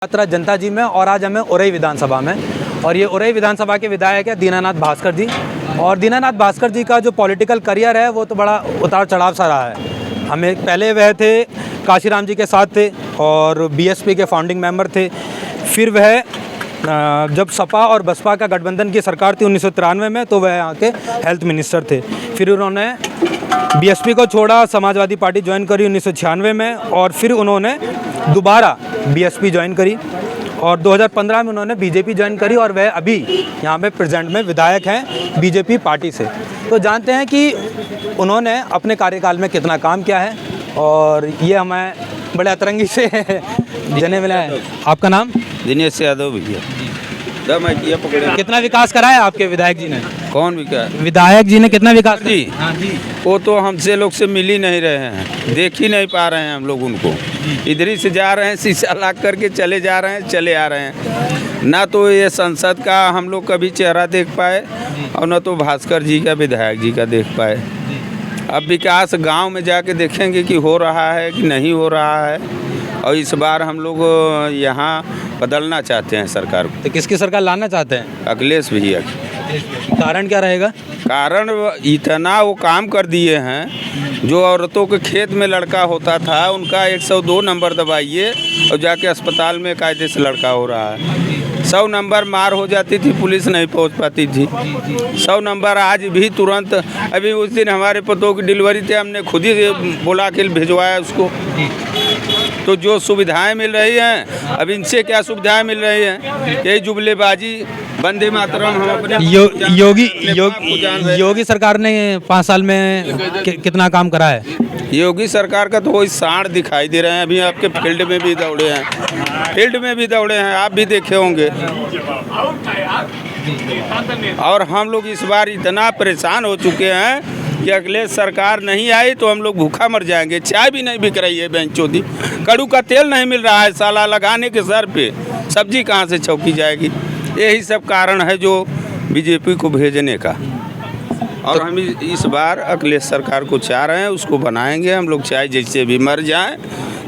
यात्रा जनता जी में और आज हमें उरई विधानसभा में और ये उरई विधानसभा के विधायक है दीनानाथ भास्कर जी। और दीनानाथ भास्कर जी का जो पॉलिटिकल करियर है वो तो बड़ा उतार चढ़ाव सा रहा है। हमें पहले वह थे काशीराम जी के साथ थे और बीएसपी के फाउंडिंग मेंबर थे। फिर वह जब सपा और बसपा का गठबंधन की सरकार थी 1993 में तो वह यहाँ के हेल्थ मिनिस्टर थे। फिर उन्होंने बीएसपी को छोड़ा, समाजवादी पार्टी ज्वाइन करी 1996 में और फिर उन्होंने दोबारा बीएसपी ज्वाइन करी और 2015 में उन्होंने बीजेपी ज्वाइन करी और वह अभी यहाँ पे प्रेजेंट में विधायक हैं बीजेपी पार्टी से। तो जानते हैं कि उन्होंने अपने कार्यकाल में कितना काम किया है और ये हमें बड़े अतरंगी से जने मिला है। आपका नाम? दिनेश यादव भैया। कितना विकास करा है आपके विधायक जी ने? कौन विकास? विधायक जी ने कितना विकास जी हाँ जी, वो तो हमसे लोग से मिल ही नहीं रहे हैं, देख ही नहीं पा रहे हैं हम लोग उनको। इधर ही से जा रहे हैं, शीशा लाग करके चले जा रहे हैं, चले आ रहे हैं। ना तो ये संसद का हम लोग कभी चेहरा देख पाए और ना तो भास्कर जी का, विधायक जी का देख पाए। अब विकास गांव में जाके देखेंगे कि हो रहा है कि नहीं हो रहा है। और इस बार हम लोग यहाँ बदलना चाहते हैं सरकार को। तो किसकी सरकार लाना चाहते हैं? अखिलेश भैया। कारण क्या रहेगा? कारण इतना वो काम कर दिए हैं, जो औरतों के खेत में लड़का होता था उनका 102 नंबर दबाइए और जाके अस्पताल में कायदे से लड़का हो रहा है। 100 नंबर मार हो जाती थी, पुलिस नहीं पहुंच पाती थी। 100 नंबर आज भी तुरंत, अभी उस दिन हमारे पतों की डिलीवरी थी, हमने खुद ही बुला के भिजवाया उसको। तो जो सुविधाएं मिल रही हैं, अब इनसे क्या सुविधाएं मिल रही हैं? यही जुमलेबाजी, वंदे मातरम। हम अपने योगी सरकार ने 5 साल में कितना काम करा है? योगी सरकार का तो वही सांड दिखाई दे रहे हैं। अभी आपके फील्ड में भी दौड़े हैं, आप भी देखे होंगे। और हम लोग इस बार इतना परेशान हो चुके हैं कि अखिलेश सरकार नहीं आई तो हम लोग भूखा मर जाएंगे। चाय भी नहीं बिक रही है बेंचोदी, कड़ू का तेल नहीं मिल रहा है साला लगाने के सर पे, सब्जी कहाँ से छौकी जाएगी। यही सब कारण है जो बीजेपी को भेजने का। और हम इस बार अखिलेश सरकार को चाह रहे हैं, उसको बनाएंगे हम लोग, चाहे जैसे भी मर जाएं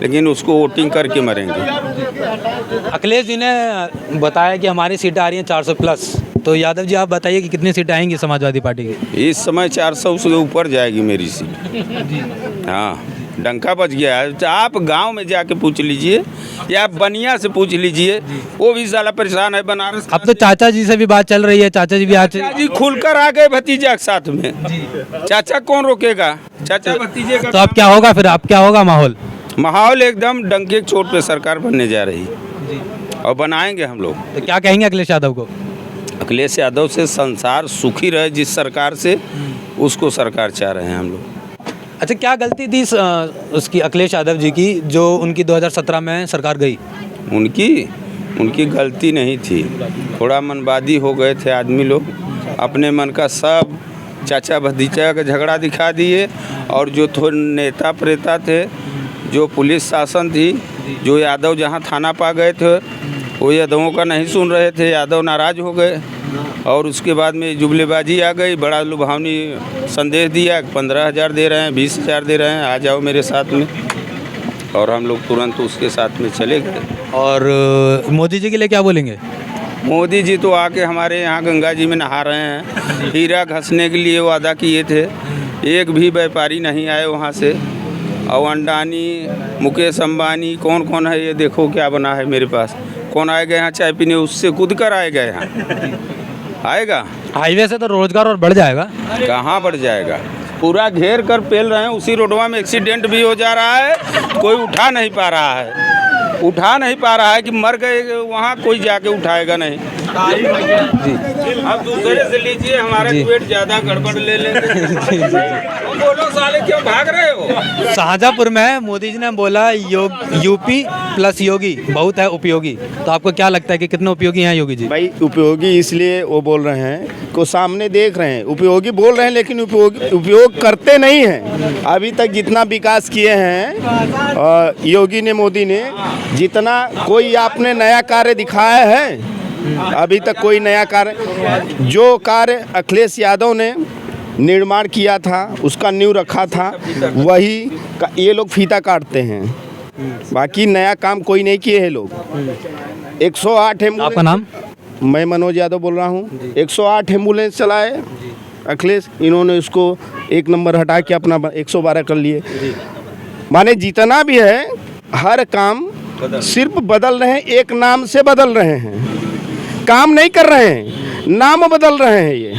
लेकिन उसको वोटिंग करके मरेंगे। अखिलेश जी ने बताया कि हमारी सीटें आ रही हैं 400 प्लस। तो यादव जी आप बताइए कि कितनी सीटें आएंगी समाजवादी पार्टी की? इस समय 400 से ऊपर जाएगी मेरी सीट। हाँ, डंका बच गया है। तो आप गांव में जाके पूछ लीजिए या बनिया से पूछ लीजिए, वो भी साला परेशान है बनारस। अब तो चाचा जी से भी बात चल रही है, चाचा जी भी आज जी खुलकर आ गए भतीजा के साथ में। चाचा कौन रोकेगा? चाचा भतीजे का। तो अब क्या होगा फिर? अब क्या होगा माहौल एकदम डंके की चोट पे सरकार बनने जा रही है और बनाएंगे हम लोग। तो क्या कहेंगे अखिलेश यादव को? अखिलेश यादव से संसार सुखी रहे, जिस सरकार से उसको सरकार चाह रहे हैं हम लोग। अच्छा, क्या गलती थी उसकी अखिलेश यादव जी की जो उनकी 2017 में सरकार गई? उनकी गलती नहीं थी, थोड़ा मनबादी हो गए थे आदमी लोग, अपने मन का सब चाचा भतीजा का झगड़ा दिखा दिए। और जो थोड़े नेता प्रेता थे, जो पुलिस शासन थी, जो यादव जहां थाना पा गए थे वो यादवों का नहीं सुन रहे थे, यादव नाराज़ हो गए। और उसके बाद में जुमलेबाजी आ गई, बड़ा लुभावनी संदेश दिया, 15,000 दे रहे हैं, 20,000 दे रहे हैं, आ जाओ मेरे साथ में। और हम लोग तुरंत उसके साथ में चले गए। और मोदी जी के लिए क्या बोलेंगे? मोदी जी तो आके हमारे यहाँ गंगा जी में नहा रहे हैं। हीरा घसने के लिए वादा किए थे, एक भी व्यापारी नहीं आए वहाँ से। और अंडानी, मुकेश अंबानी, कौन कौन है ये देखो क्या बना है मेरे पास। कौन आएगा यहाँ चाय पीने? उससे कूद कर आएगा यहाँ आएगा। हाईवे से तो रोजगार और बढ़ जाएगा। कहाँ बढ़ जाएगा? पूरा घेर कर पेल रहे हैं, उसी रोडवा में एक्सीडेंट भी हो जा रहा है, कोई उठा नहीं पा रहा है कि मर गए वहाँ, कोई जाके उठाएगा नहीं। जी आप दूसरे से लीजिए, हमारा पेट ज़्यादा गड़बड़ ले लेंगे। बोलो साले क्यों भाग रहे हो? शाहजहाँपुर में मोदी जी ने बोला यूपी प्लस योगी बहुत है उपयोगी। तो आपको क्या लगता है कि कितने उपयोगी हैं योगी जी? भाई उपयोगी इसलिए वो बोल रहे हैं को सामने देख रहे हैं, उपयोगी बोल रहे हैं लेकिन उपयोग करते नहीं हैं। अभी तक जितना विकास किए हैं योगी ने, मोदी ने, जितना कोई आपने नया कार्य दिखाया है? अभी तक कोई नया कार्य। जो कार्य अखिलेश यादव ने निर्माण किया था, उसका नींव रखा था, वही ये लोग फीता काटते हैं। बाकी नया काम कोई नहीं किए हैं लोग। 108 एम्बुलेंस। आपका नाम? मैं मनोज यादव बोल रहा हूँ। 108 एम्बुलेंस चलाए अखिलेश, इन्होंने उसको 1 नंबर हटा के अपना 112 कर लिए। माने जितना भी है हर काम सिर्फ बदल रहे हैं, एक नाम से बदल रहे हैं, काम नहीं कर रहे हैं, नाम बदल रहे हैं। ये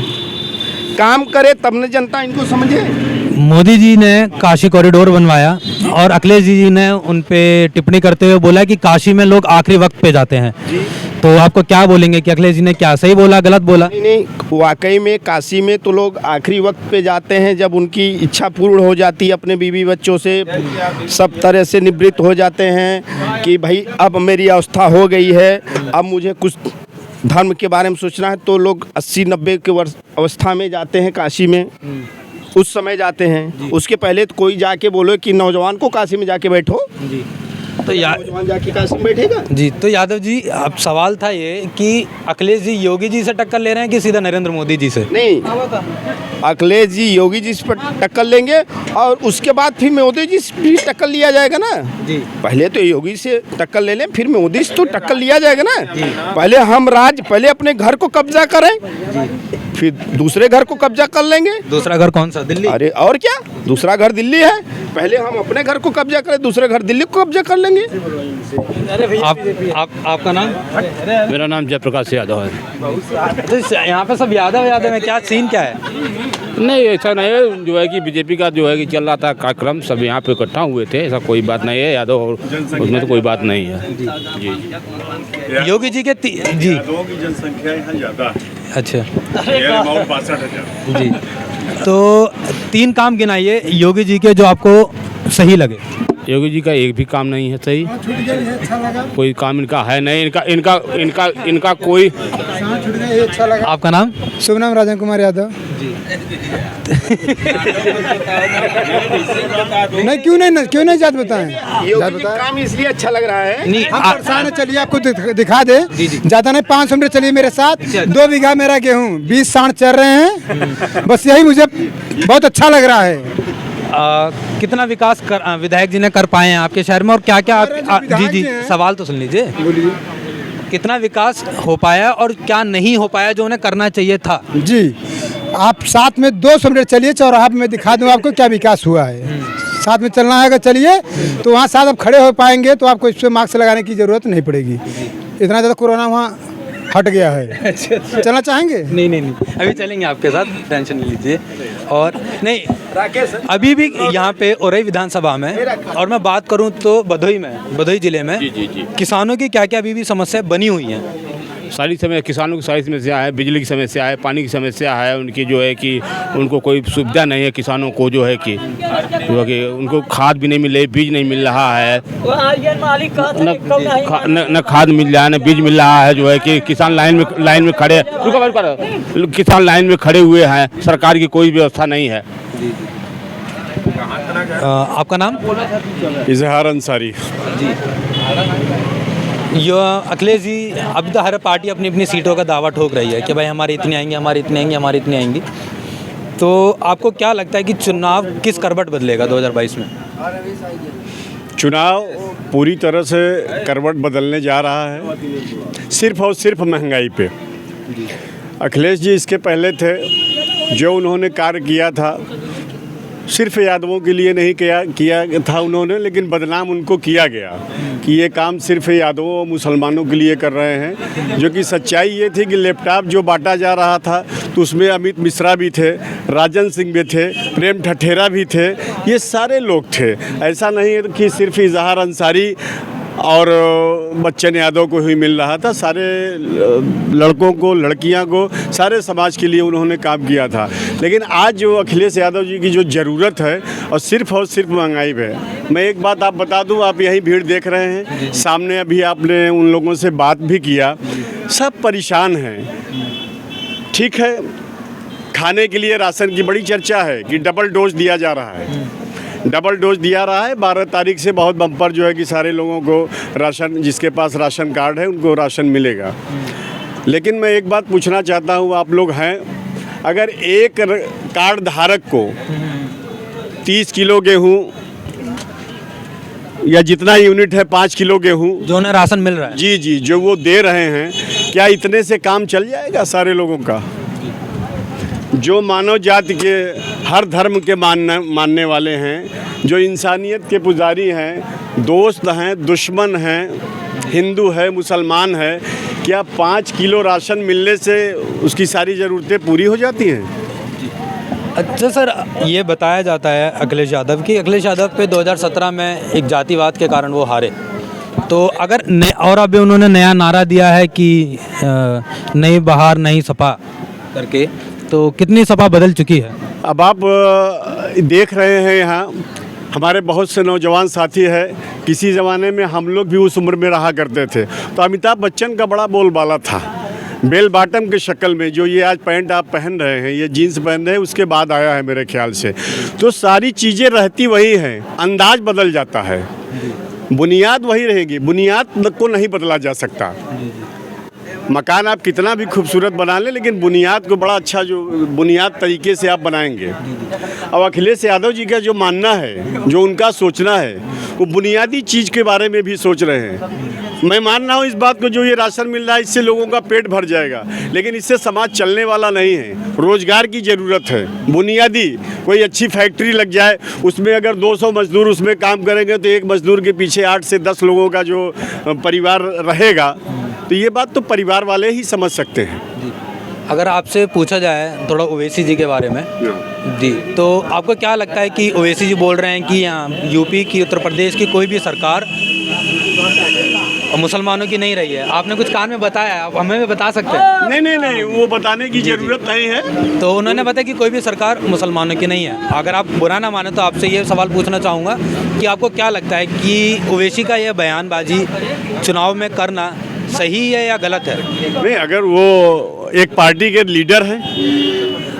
काम करे तब न जनता इनको समझे। मोदी जी ने काशी कॉरिडोर बनवाया और अखिलेश जी ने उन पे टिप्पणी करते हुए बोला कि काशी में लोग आखिरी वक्त पे जाते हैं। तो आपको क्या बोलेंगे कि अखिलेश जी ने क्या सही बोला, गलत बोला? नहीं, वाकई में काशी में तो लोग आखिरी वक्त पे जाते हैं जब उनकी इच्छा पूर्ण हो जाती है, अपने बीवी बच्चों से सब तरह से निवृत्त हो जाते हैं कि भाई अब मेरी अवस्था हो गई है, अब मुझे कुछ धर्म के बारे में सोचना है। तो लोग 80-90 के वर्ष अवस्था में जाते हैं काशी में, उस समय जाते हैं। उसके पहले तो कोई जाके बोले कि नौजवान को काशी में जाके बैठो, तो नौजवान जाके काशी में बैठेगा? जी, तो यादव जी अब सवाल था ये कि अखिलेश जी योगी जी से टक्कर ले रहे हैं कि सीधा नरेंद्र मोदी जी से? नहीं, अखिलेश जी योगी जी पर टक्कर लेंगे और उसके बाद फिर मोदी जी से भी टक्कर लिया जाएगा ना जी। पहले तो योगी से टक्कर ले लें, फिर मोदी से तो टक्कर लिया जाएगा ना। पहले हम पहले अपने घर को कब्जा करें, फिर दूसरे घर को कब्जा कर लेंगे। दूसरा घर कौन सा? दिल्ली? अरे और क्या, दूसरा घर दिल्ली है। पहले हम अपने घर को कब्जा करें, दूसरे घर दिल्ली को कब्जा कर लेंगे। आपका नाम? मेरा नाम जयप्रकाश यादव है। तो यहाँ पे सब यादव यादव है, क्या सीन क्या है? नहीं, ऐसा नहीं है, जो है कि बीजेपी का जो है कि चल रहा था कार्यक्रम, सब यहाँ पे इकट्ठा हुए थे, ऐसा कोई बात नहीं है। यादव और उसमें तो कोई बात नहीं है जी। योगी जी के जी यादवों की जनसंख्या यहाँ ज़्यादा है। अच्छा 62,000 जी, तो 3 काम गिनाइए योगी जी के जो आपको सही लगे। योगी जी का एक भी काम नहीं है सही, कोई काम इनका है नहीं, इनका कोई। आपका नाम? शुभ नाम राजन कुमार यादव। नहीं, क्यों नहीं जात बताएं? योगी जी का काम इसलिए अच्छा लग रहा है। नहीं, हम परेशान है, चलिए आपको दिखा दे। ज़्यादा नहीं, 500 मीटर चलिए मेरे साथ। 2 बीघा मेरा गेहूँ, 20 साढ़ चल रहे हैं। बस यही मुझे बहुत अच्छा लग रहा है। कितना विकास विधायक जी ने कर पाए हैं आपके शहर में, और क्या क्या जी जी सवाल तो सुन लीजिए। बोलिए। कितना विकास हो पाया और क्या नहीं हो पाया जो उन्हें करना चाहिए था? जी, आप साथ में 200 मीटर चलिए, चौराहा पे मैं दिखा दूँ आपको क्या विकास हुआ है। साथ में चलना है, अगर चलिए तो वहाँ साथ आप खड़े हो पाएंगे, तो आपको इस पर मास्क लगाने की ज़रूरत नहीं पड़ेगी। इतना ज़्यादा कोरोना वहाँ हट गया है। अच्छा। चलना चाहेंगे? नहीं, अभी चलेंगे आपके साथ, टेंशन नहीं लीजिए। और नहीं, अभी भी यहाँ पे औरई विधानसभा में, और मैं बात करूँ तो भदोही जिले में किसानों की क्या क्या अभी भी समस्या बनी हुई है? सारी समय किसानों की सारी समस्या है, बिजली की समस्या है, पानी की समस्या है, उनकी जो है कि उनको कोई सुविधा नहीं है किसानों को, जो है कि उनको खाद भी नहीं मिल रही, बीज नहीं मिल रहा है, न खाद मिल रहा है, न बीज मिल रहा है। जो है कि किसान लाइन में खड़े, किसान लाइन में खड़े हुए हैं, सरकार की कोई व्यवस्था नहीं है। आपका नाम? इजहार अंसारी। यो अखिलेश जी, अब तो हर पार्टी अपनी अपनी सीटों का दावा ठोक रही है कि भाई हमारी इतनी आएंगी, हमारी इतनी आएंगी, हमारी इतनी आएंगी। तो आपको क्या लगता है कि चुनाव किस करवट बदलेगा 2022 में? चुनाव पूरी तरह से करवट बदलने जा रहा है, सिर्फ और सिर्फ महंगाई पे। अखिलेश जी इसके पहले थे, जो उन्होंने कार्य किया था सिर्फ यादवों के लिए नहीं किया था उन्होंने, लेकिन बदनाम उनको किया गया कि ये काम सिर्फ यादवों और मुसलमानों के लिए कर रहे हैं। जो कि सच्चाई ये थी कि लैपटॉप जो बांटा जा रहा था तो उसमें अमित मिश्रा भी थे, राजन सिंह भी थे, प्रेम ठठेरा भी थे, ये सारे लोग थे। ऐसा नहीं है कि सिर्फ इजहार अंसारी और बच्चन यादव को ही मिल रहा था, सारे लड़कों को, लड़कियां को, सारे समाज के लिए उन्होंने काम किया था। लेकिन आज जो अखिलेश यादव जी की जो ज़रूरत है और सिर्फ महंगाई पे है। मैं एक बात आप बता दूं, आप यही भीड़ देख रहे हैं, सामने अभी आपने उन लोगों से बात भी किया, सब परेशान हैं। ठीक है, खाने के लिए राशन की बड़ी चर्चा है कि डबल डोज दिया जा रहा है, डबल डोज दिया रहा है। 12 तारीख से बहुत बम्पर जो है कि सारे लोगों को राशन, जिसके पास राशन कार्ड है उनको राशन मिलेगा। लेकिन मैं एक बात पूछना चाहता हूँ, आप लोग हैं, अगर एक कार्ड धारक को 30 किलो गेहूँ या जितना यूनिट है 5 किलो गेहूँ, जो उन्हें राशन मिल रहा है। जी जी, जो वो दे रहे हैं, क्या इतने से काम चल जाएगा सारे लोगों का? जो मानव जाति के हर धर्म के मानने वाले हैं, जो इंसानियत के पुजारी हैं, दोस्त हैं, दुश्मन हैं, हिंदू है, मुसलमान है, क्या 5 किलो राशन मिलने से उसकी सारी ज़रूरतें पूरी हो जाती हैं? अच्छा सर, ये बताया जाता है अखिलेश यादव कि अखिलेश यादव पे 2017 में एक जातिवाद के कारण वो हारे। तो अगर और अभी उन्होंने नया नारा दिया है कि नई बहार नई सपा करके, तो कितनी सपा बदल चुकी है? अब आप देख रहे हैं यहाँ हमारे बहुत से नौजवान साथी है, किसी ज़माने में हम लोग भी उस उम्र में रहा करते थे, तो अमिताभ बच्चन का बड़ा बोलबाला था बेल बॉटम के शक्ल में। जो ये आज पैंट आप पहन रहे हैं, ये जीन्स पहन रहे हैं, उसके बाद आया है मेरे ख्याल से। तो सारी चीज़ें रहती वही हैं, अंदाज बदल जाता है, बुनियाद वही रहेगी, बुनियाद को नहीं बदला जा सकता। मकान आप कितना भी खूबसूरत बना लें, लेकिन बुनियाद को बड़ा अच्छा जो बुनियाद तरीके से आप बनाएंगे। अब अखिलेश यादव जी का जो मानना है, जो उनका सोचना है, वो बुनियादी चीज़ के बारे में भी सोच रहे हैं। मैं मान रहा हूँ इस बात को, जो ये राशन मिल रहा है इससे लोगों का पेट भर जाएगा, लेकिन इससे समाज चलने वाला नहीं है। रोज़गार की ज़रूरत है, बुनियादी कोई अच्छी फैक्ट्री लग जाए, उसमें अगर 200 मजदूर उसमें काम करेंगे तो एक मजदूर के पीछे 8 से 10 लोगों का जो परिवार रहेगा, तो ये बात तो परिवार वाले ही समझ सकते हैं। अगर आपसे पूछा जाए थोड़ा ओवैसी जी के बारे में जी, तो आपको क्या लगता है कि ओवैसी जी बोल रहे हैं कि यहाँ यूपी की, उत्तर प्रदेश की कोई भी सरकार मुसलमानों की नहीं रही है? आपने कुछ कान में बताया, आप हमें भी बता सकते हैं? नहीं, वो बताने की ज़रूरत नहीं है। तो उन्होंने बताया कि कोई भी सरकार मुसलमानों की नहीं है। अगर आप बुरा ना माने तो आपसे ये सवाल पूछना चाहूँगा कि आपको क्या लगता है कि ओवैसी का यह बयानबाजी चुनाव में करना सही है या गलत है? नहीं, अगर वो एक पार्टी के लीडर हैं,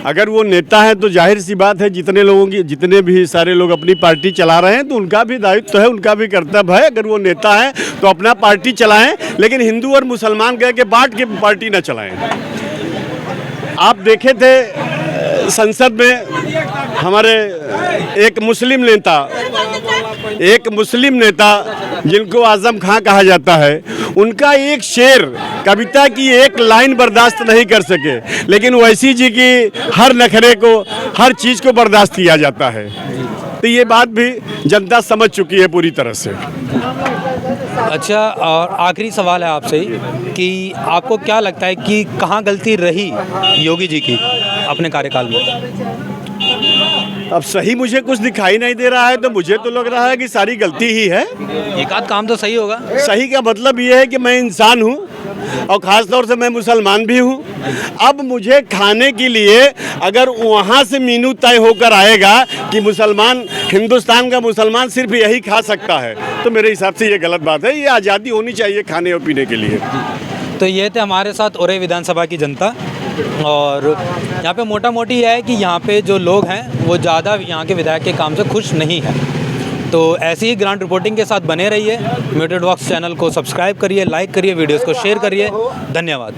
अगर वो नेता है, तो जाहिर सी बात है जितने भी सारे लोग अपनी पार्टी चला रहे हैं, तो उनका भी दायित्व है, उनका भी कर्तव्य है। अगर वो नेता है तो अपना पार्टी चलाएं, लेकिन हिंदू और मुसलमान कह के बांट के पार्टी ना चलाएं। आप देखे थे संसद में हमारे एक मुस्लिम नेता जिनको आजम खां कहा जाता है, उनका एक शेर, कविता की एक लाइन बर्दाश्त नहीं कर सके, लेकिन ओवैसी जी की हर नखरे को, हर चीज़ को बर्दाश्त किया जाता है। तो ये बात भी जनता समझ चुकी है पूरी तरह से। अच्छा, और आखिरी सवाल है आपसे कि आपको क्या लगता है कि कहाँ गलती रही योगी जी की अपने कार्यकाल में? अब सही मुझे कुछ दिखाई नहीं दे रहा है, तो मुझे तो लग रहा है कि सारी गलती ही है। एक आध काम तो सही होगा। सही का मतलब ये है कि मैं इंसान हूँ और ख़ास तौर से मैं मुसलमान भी हूँ। अब मुझे खाने के लिए अगर वहाँ से मीनू तय होकर आएगा कि मुसलमान, हिंदुस्तान का मुसलमान सिर्फ यही खा सकता है, तो मेरे हिसाब से ये गलत बात है। ये आज़ादी होनी चाहिए खाने और पीने के लिए। तो ये थे हमारे साथ उरई विधानसभा की जनता, और यहाँ पे मोटा मोटी यह है कि यहाँ पे जो लोग हैं वो ज़्यादा यहाँ के विधायक के काम से खुश नहीं हैं। तो ऐसी ही ग्राउंड रिपोर्टिंग के साथ बने रहिए। म्यूटेड वॉक्स चैनल को सब्सक्राइब करिए, लाइक करिए, वीडियोस को शेयर करिए। धन्यवाद।